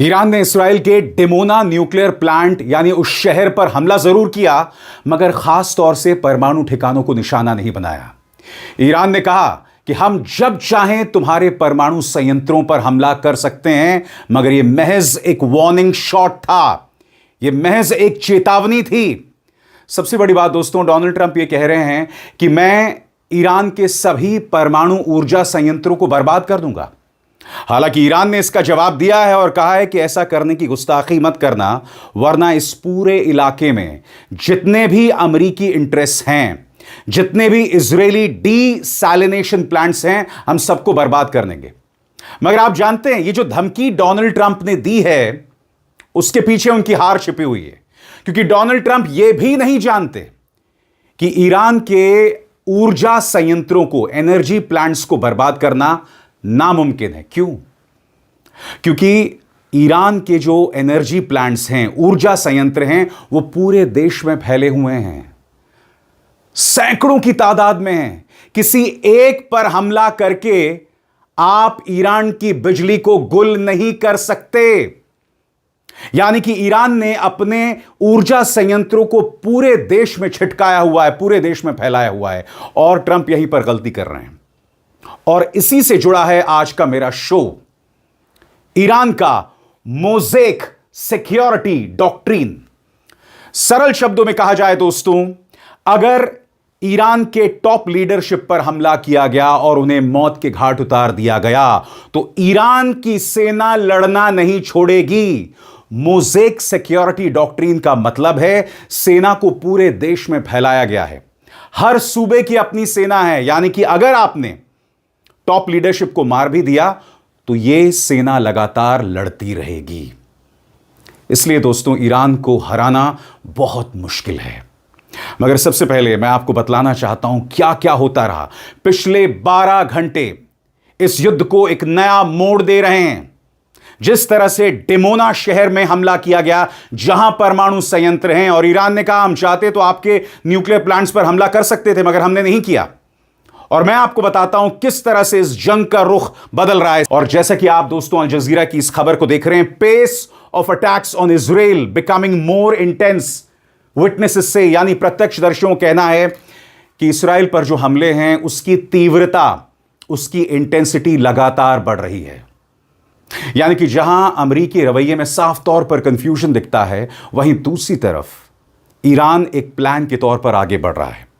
Iran ने इस्राएल के Dimona nuclear plant यानी उस शहर पर हमला जरूर किया, मगर खास तौर से परमाणु ठिकानों को निशाना नहीं बनाया। ईरान ने कहा कि हम जब चाहें तुम्हारे परमाणु संयंत्रों पर हमला कर सकते हैं, मगर यह महज एक वार्निंग शॉट था, यह महज एक चेतावनी थी। सबसे बड़ी बात दोस्तों, डोनाल्ड ट्रंप यह कह रहे हैं कि मैं ईरान के सभी परमाणु ऊर्जा संयंत्रों को बर्बाद कर दूंगा। हालांकि ईरान ने इसका जवाब दिया है और कहा है कि ऐसा करने की गुस्ताखी मत करना, वरना इस पूरे इलाके में जितने भी अमेरिकी इंटरेस्ट हैं, जितने भी इजरायली डीसैलिनेशन प्लांट्स हैं, हम सबको बर्बाद कर देंगे। मगर आप जानते हैं, ये जो धमकी डोनाल्ड ट्रंप ने दी है, उसके पीछे उनकी हार छिपी हुई है। क्योंकि डोनाल्ड ट्रंप ये भी नहीं जानते कि ईरान के ऊर्जा संयंत्रों को, एनर्जी प्लांट्स को बर्बाद करना नामुमकिन है। क्यों? क्योंकि ईरान के जो एनर्जी प्लांट्स हैं, ऊर्जा संयंत्र हैं, वो पूरे देश में फैले हुए हैं, सैकड़ों की तादाद में हैं। किसी एक पर हमला करके आप ईरान की बिजली को गुल नहीं कर सकते। यानी कि ईरान ने अपने ऊर्जा संयंत्रों को पूरे देश में छिटकाया हुआ है, पूरे देश में फैलाया हुआ है, और ट्रंप यहीं पर गलती कर रहे हैं। और इसी से जुड़ा है आज का मेरा शो, ईरान का मोज़ेक सिक्योरिटी डॉक्ट्रिन। सरल शब्दों में कहा जाए दोस्तों, अगर ईरान के टॉप लीडरशिप पर हमला किया गया और उन्हें मौत के घाट उतार दिया गया, तो ईरान की सेना लड़ना नहीं छोड़ेगी। मोज़ेक सिक्योरिटी डॉक्ट्रिन का मतलब है, सेना को पूरे देश में फैलाया गया है, हर सूबे की अपनी सेना है। यानी कि अगर आपने टॉप लीडरशिप को मार भी दिया, तो यह सेना लगातार लड़ती रहेगी। इसलिए दोस्तों, ईरान को हराना बहुत मुश्किल है। मगर सबसे पहले मैं आपको बतलाना चाहता हूं क्या क्या होता रहा। पिछले 12 घंटे इस युद्ध को एक नया मोड़ दे रहे हैं। जिस तरह से डिमोना शहर में हमला किया गया, जहां परमाणु संयंत्र हैं, और ईरान ने कहा हम चाहते तो आपके न्यूक्लियर प्लांट्स पर हमला कर सकते थे, मगर हमने नहीं किया। और मैं आपको बताता हूं किस तरह से इस जंग का रुख बदल रहा है। और जैसा कि आप दोस्तों अल जजीरा की इस खबर को देख रहे हैं, pace of attacks on Israel becoming more intense. Witnesses से, यानी प्रत्यक्षदर्शियों का कहना है कि इस्राएल पर जो हमले हैं, उसकी तीव्रता, उसकी इंटेंसिटी लगातार बढ़ रही है। यानी कि जहां अमेरिकी रवैये में साफ तौर पर कंफ्यूजन दिखता है, वहीं दूसरी तरफ ईरान एक प्लान के तौर पर आगे बढ़ रहा है।